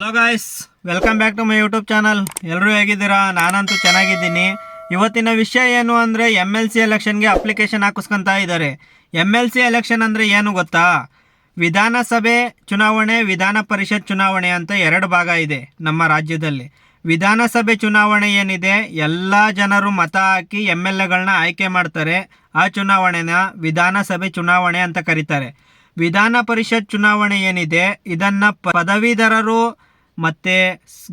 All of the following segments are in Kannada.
Hello guys, welcome back to my YouTube channel. ಎಲ್ಲರೂ ಹೇಗಿದ್ದೀರಾ? ನಾನಂತೂ ಚೆನ್ನಾಗಿದ್ದೀನಿ. ಇವತ್ತಿನ ವಿಷಯ ಏನು ಅಂದರೆ MLC ಎಲೆಕ್ಷನ್ಗೆ ಅಪ್ಲಿಕೇಶನ್ ಹಾಕಿಸ್ಕೊತಾ ಇದ್ದಾರೆ. MLC ಎಲೆಕ್ಷನ್ ಅಂದರೆ ಏನು ಗೊತ್ತಾ? ವಿಧಾನಸಭೆ ಚುನಾವಣೆ, ವಿಧಾನ ಪರಿಷತ್ ಚುನಾವಣೆ ಅಂತ ಎರಡು ಭಾಗ ಇದೆ ನಮ್ಮ ರಾಜ್ಯದಲ್ಲಿ. ವಿಧಾನಸಭೆ ಚುನಾವಣೆ ಏನಿದೆ, ಎಲ್ಲ ಜನರು ಮತ ಹಾಕಿ MLAಗಳನ್ನ ಆಯ್ಕೆ ಮಾಡ್ತಾರೆ. ಆ ಚುನಾವಣೆನ ವಿಧಾನಸಭೆ ಚುನಾವಣೆ ಅಂತ ಕರೀತಾರೆ. ವಿಧಾನ ಪರಿಷತ್ ಚುನಾವಣೆ ಏನಿದೆ, ಇದನ್ನು ಪದವೀಧರರು ಮತ್ತು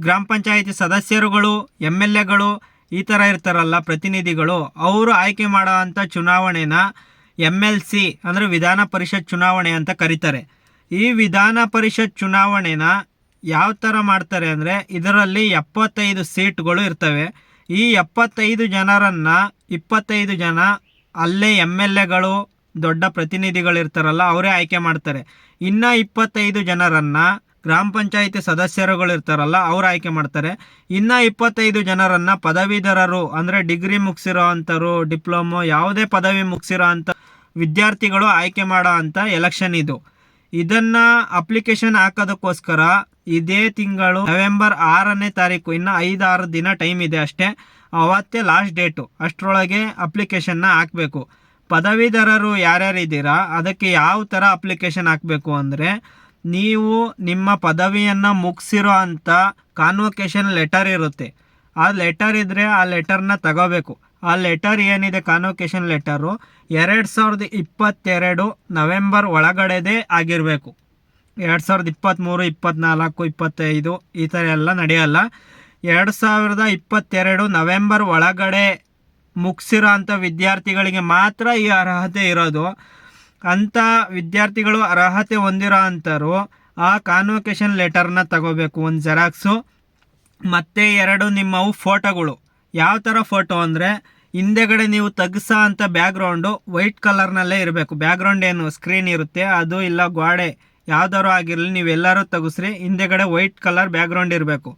ಗ್ರಾಮ ಪಂಚಾಯಿತಿ ಸದಸ್ಯರುಗಳು, MLAಗಳು ಈ ಥರ ಇರ್ತಾರಲ್ಲ ಪ್ರತಿನಿಧಿಗಳು, ಅವರು ಆಯ್ಕೆ ಮಾಡೋ ಅಂಥ ಚುನಾವಣೆನ MLC ಅಂದರೆ ವಿಧಾನ ಪರಿಷತ್ ಚುನಾವಣೆ ಅಂತ ಕರೀತಾರೆ. ಈ ವಿಧಾನ ಪರಿಷತ್ ಚುನಾವಣೆನ ಯಾವ ಥರ ಮಾಡ್ತಾರೆ ಅಂದರೆ, ಇದರಲ್ಲಿ 75 ಸೀಟ್ಗಳು ಇರ್ತವೆ. ಈ 75 ಜನರನ್ನು 25 ಜನ ಅಲ್ಲೇ MLAಗಳು, ದೊಡ್ಡ ಪ್ರತಿನಿಧಿಗಳಿರ್ತಾರಲ್ಲ ಅವರೇ ಆಯ್ಕೆ ಮಾಡ್ತಾರೆ. ಇನ್ನು 25 ಜನರನ್ನು ಗ್ರಾಮ ಪಂಚಾಯಿತಿ ಸದಸ್ಯರುಗಳು ಇರ್ತಾರಲ್ಲ ಅವ್ರು ಆಯ್ಕೆ ಮಾಡ್ತಾರೆ. ಇನ್ನು 25 ಜನರನ್ನು ಪದವೀಧರರು ಅಂದರೆ ಡಿಗ್ರಿ ಮುಗಿಸಿರೋ ಅಂಥವ್ರು, ಡಿಪ್ಲೊಮೊ ಯಾವುದೇ ಪದವಿ ಮುಗಿಸಿರೋ ಅಂಥ ವಿದ್ಯಾರ್ಥಿಗಳು ಆಯ್ಕೆ ಮಾಡೋ ಅಂಥ ಎಲೆಕ್ಷನ್ ಇದು. ಇದನ್ನು ಅಪ್ಲಿಕೇಶನ್ ಹಾಕೋದಕ್ಕೋಸ್ಕರ ಇದೇ ತಿಂಗಳು ನವೆಂಬರ್ 6ನೇ ತಾರೀಕು, ಇನ್ನು 5-6 ದಿನ ಟೈಮ್ ಇದೆ ಅಷ್ಟೇ, ಅವತ್ತೇ ಲಾಸ್ಟ್ ಡೇಟು. ಅಷ್ಟರೊಳಗೆ ಅಪ್ಲಿಕೇಶನ್ನ ಹಾಕಬೇಕು. ಪದವೀಧರರು ಯಾರ್ಯಾರು ಇದ್ದೀರಾ ಅದಕ್ಕೆ ಯಾವ ಥರ ಅಪ್ಲಿಕೇಶನ್ ಹಾಕಬೇಕು ಅಂದರೆ, ನೀವು ನಿಮ್ಮ ಪದವಿಯನ್ನು ಮುಗಿಸಿರೋ ಅಂಥ ಕಾನ್ವೊಕೇಶನ್ ಲೆಟರ್ ಇರುತ್ತೆ. ಆ ಲೆಟರ್ ಇದ್ದರೆ ಆ ಲೆಟರ್ನ ತಗೋಬೇಕು. ಆ ಲೆಟರ್ ಏನಿದೆ ಕಾನ್ವೊಕೇಶನ್ ಲೆಟರು 2022 ನವೆಂಬರ್ ಒಳಗಡೆದೇ ಆಗಿರಬೇಕು. 2023, 24, 25 ಈ ಥರ ಎಲ್ಲ ನಡೆಯಲ್ಲ. 2022 ನವೆಂಬರ್ ಒಳಗಡೆ ಮುಗಿಸಿರೋ ಅಂಥ ವಿದ್ಯಾರ್ಥಿಗಳಿಗೆ ಮಾತ್ರ ಈ ಅರ್ಹತೆ ಇರೋದು. ಅಂಥ ವಿದ್ಯಾರ್ಥಿಗಳು ಅರ್ಹತೆ ಹೊಂದಿರೋ ಅಂಥವ್ರು ಆ ಕಾನ್ವೊಕೇಶನ್ ಲೆಟರ್ನ ತಗೋಬೇಕು, ಒಂದು ಜೆರಾಕ್ಸು. ಮತ್ತು 2 ನಿಮ್ಮವು ಫೋಟೋಗಳು. ಯಾವ ಥರ ಫೋಟೋ ಅಂದರೆ, ಹಿಂದೆಗಡೆ ನೀವು ತೆಗ್ಸೋ ಅಂಥ ಬ್ಯಾಕ್ಗ್ರೌಂಡು ವೈಟ್ ಕಲರ್ನಲ್ಲೇ ಇರಬೇಕು. ಬ್ಯಾಕ್ಗ್ರೌಂಡ್ ಏನು ಸ್ಕ್ರೀನ್ ಇರುತ್ತೆ ಅದು, ಇಲ್ಲ ಗೋಡೆ ಯಾವ್ದಾರು ಆಗಿರಲಿ, ನೀವೆಲ್ಲರೂ ತೆಗೆಸ್ರಿ, ಹಿಂದೆಗಡೆ ವೈಟ್ ಕಲರ್ ಬ್ಯಾಕ್ಗ್ರೌಂಡ್ ಇರಬೇಕು.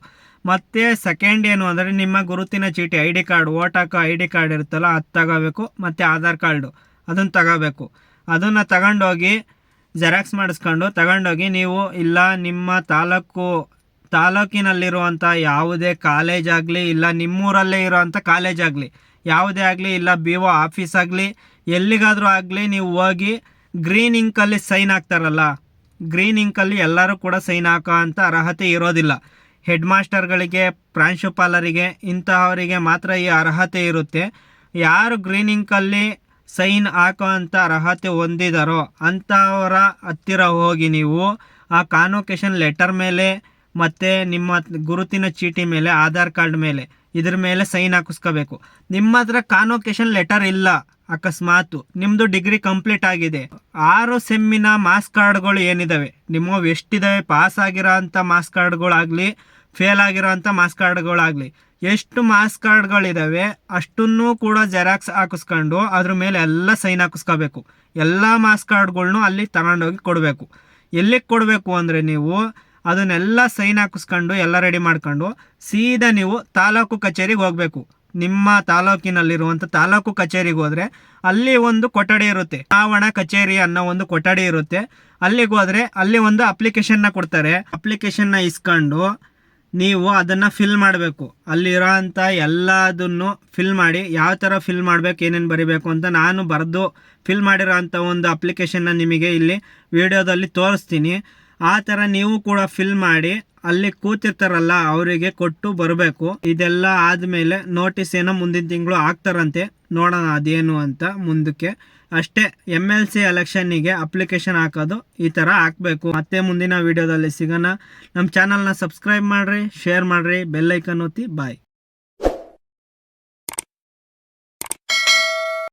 ಮತ್ತು ಸೆಕೆಂಡ್ ಏನು ಅಂದರೆ, ನಿಮ್ಮ ಗುರುತಿನ ಚೀಟಿ ID ಕಾರ್ಡ್, ವೋಟ್ ಹಾಕೋ ID ಕಾರ್ಡ್ ಇರುತ್ತಲ್ಲ ಅದು ತಗೋಬೇಕು. ಮತ್ತು ಆಧಾರ್ ಕಾರ್ಡು ಅದನ್ನು ತಗೋಬೇಕು. ಅದನ್ನು ತಗೊಂಡೋಗಿ ಜೆರಾಕ್ಸ್ ಮಾಡಿಸ್ಕೊಂಡು ತಗೊಂಡೋಗಿ ನೀವು ಇಲ್ಲ ನಿಮ್ಮ ತಾಲೂಕಿನಲ್ಲಿರುವಂಥ ಯಾವುದೇ ಕಾಲೇಜ್ ಆಗಲಿ, ಇಲ್ಲ ನಿಮ್ಮೂರಲ್ಲೇ ಇರೋವಂಥ ಕಾಲೇಜ್ ಆಗಲಿ, ಯಾವುದೇ ಆಗಲಿ, ಇಲ್ಲ BO ಆಫೀಸ್ ಆಗಲಿ, ಎಲ್ಲಿಗಾದರೂ ಆಗಲಿ ನೀವು ಹೋಗಿ ಗ್ರೀನ್ ಇಂಕಲ್ಲಿ ಸೈನ್ ಹಾಕ್ತಾರಲ್ಲ, ಗ್ರೀನ್ ಇಂಕಲ್ಲಿ ಎಲ್ಲರೂ ಕೂಡ ಸೈನ್ ಹಾಕೋ ಅಂಥ ಅರ್ಹತೆ ಇರೋದಿಲ್ಲ. ಹೆಡ್ ಮಾಸ್ಟರ್ಗಳಿಗೆ, ಪ್ರಾಂಶುಪಾಲರಿಗೆ ಇಂತಹವರಿಗೆ ಮಾತ್ರ ಈ ಅರ್ಹತೆ ಇರುತ್ತೆ. ಯಾರು ಗ್ರೀನ್ ಇಂಕಲ್ಲಿ ಸೈನ್ ಹಾಕೋ ಅಂಥ ಅರ್ಹತೆ ಹೊಂದಿದಾರೋ ಅಂಥವರ ಹತ್ತಿರ ಹೋಗಿ ನೀವು ಆ ಕಾನ್ವೊಕೇಶನ್ ಲೆಟರ್ ಮೇಲೆ ಮತ್ತು ನಿಮ್ಮ ಗುರುತಿನ ಚೀಟಿ ಮೇಲೆ, ಆಧಾರ್ ಕಾರ್ಡ್ ಮೇಲೆ, ಇದ್ರ ಮೇಲೆ ಸೈನ್ ಹಾಕಿಸ್ಕೋಬೇಕು. ನಿಮ್ಮ ಹತ್ರ ಕಾನ್ವೊಕೇಶನ್ ಲೆಟರ್ ಇಲ್ಲ, ಅಕಸ್ಮಾತು ನಿಮ್ಮದು ಡಿಗ್ರಿ ಕಂಪ್ಲೀಟ್ ಆಗಿದೆ, 6 ಸೆಮ್ಮಿನ ಮಾರ್ಕ್ಸ್ ಕಾರ್ಡ್ಗಳು ಏನಿದ್ದಾವೆ ನಿಮ್ಮವು ಎಷ್ಟಿದ್ದಾವೆ, ಪಾಸ್ ಆಗಿರೋ ಅಂಥ ಮಾರ್ಕ್ಸ್ ಕಾರ್ಡ್ಗಳಾಗಲಿ, ಫೇಲ್ ಆಗಿರೋ ಅಂಥ ಮಾರ್ಕ್ಸ್ ಕಾರ್ಡ್ಗಳಾಗಲಿ, ಎಷ್ಟು ಮಾರ್ಕ್ಸ್ ಕಾರ್ಡ್ಗಳಿದ್ದಾವೆ ಅಷ್ಟನ್ನೂ ಕೂಡ ಜೆರಾಕ್ಸ್ ಹಾಕಿಸ್ಕೊಂಡು ಅದ್ರ ಮೇಲೆ ಎಲ್ಲ ಸೈನ್ ಹಾಕಿಸ್ಕೋಬೇಕು. ಎಲ್ಲ ಮಾರ್ಕ್ಸ್ ಕಾರ್ಡ್ಗಳ್ನೂ ಅಲ್ಲಿ ತಗೊಂಡೋಗಿ ಕೊಡಬೇಕು. ಎಲ್ಲಿಗೆ ಕೊಡಬೇಕು ಅಂದರೆ, ನೀವು ಅದನ್ನೆಲ್ಲ ಸೈನ್ ಹಾಕಿಸ್ಕೊಂಡು ಎಲ್ಲ ರೆಡಿ ಮಾಡ್ಕೊಂಡು ಸೀದಾ ನೀವು ತಾಲೂಕು ಕಚೇರಿಗೆ ಹೋಗಬೇಕು. ನಿಮ್ಮ ತಾಲೂಕಿನಲ್ಲಿರುವಂಥ ತಾಲೂಕು ಕಚೇರಿಗೆ ಹೋದರೆ ಅಲ್ಲಿ ಒಂದು ಕೊಠಡಿ ಇರುತ್ತೆ, ಚುನಾವಣಾ ಕಚೇರಿ ಅನ್ನೋ ಒಂದು ಕೊಠಡಿ ಇರುತ್ತೆ. ಅಲ್ಲಿಗೆ ಹೋದರೆ ಅಲ್ಲಿ ಒಂದು ಅಪ್ಲಿಕೇಶನ್ನ ಕೊಡ್ತಾರೆ. ಅಪ್ಲಿಕೇಶನ್ನ ಇಸ್ಕೊಂಡು ನೀವು ಅದನ್ನು ಫಿಲ್ ಮಾಡಬೇಕು. ಅಲ್ಲಿರೋ ಅಂಥ ಎಲ್ಲದನ್ನು ಫಿಲ್ ಮಾಡಿ, ಯಾವ ಥರ ಫಿಲ್ ಮಾಡಬೇಕು, ಏನೇನು ಬರೀಬೇಕು ಅಂತ ನಾನು ಬರೆದು ಫಿಲ್ ಮಾಡಿರೋ ಅಂಥ ಒಂದು ಅಪ್ಲಿಕೇಶನ್ನ ನಿಮಗೆ ಇಲ್ಲಿ ವಿಡಿಯೋದಲ್ಲಿ ತೋರಿಸ್ತೀನಿ. ಆ ಥರ ನೀವು ಕೂಡ ಫಿಲ್ ಮಾಡಿ ಅಲ್ಲಿ ಕೂತಿರ್ತಾರಲ್ಲ ಅವರಿಗೆ ಕೊಟ್ಟು ಬರಬೇಕು. ಇದೆಲ್ಲ ಆದಮೇಲೆ ನೋಟಿಸ್ ಏನೋ ಮುಂದಿನ ತಿಂಗಳು ಹಾಕ್ತಾರಂತೆ, ನೋಡೋಣ ಅದೇನು ಅಂತ ಮುಂದಕ್ಕೆ. ಅಷ್ಟೇ, MLC ಎಲೆಕ್ಷನ್ನಿಗೆ ಅಪ್ಲಿಕೇಶನ್ ಹಾಕೋದು ಈ ಥರ ಹಾಕಬೇಕು. ಮತ್ತೆ ಮುಂದಿನ ವೀಡಿಯೋದಲ್ಲಿ ಸಿಗೋಣ. ನಮ್ಮ ಚಾನಲ್ನ ಸಬ್ಸ್ಕ್ರೈಬ್ ಮಾಡಿರಿ, ಶೇರ್ ಮಾಡಿರಿ, ಬೆಲ್ ಐಕನ್ ಒತ್ತಿ. ಬಾಯ್.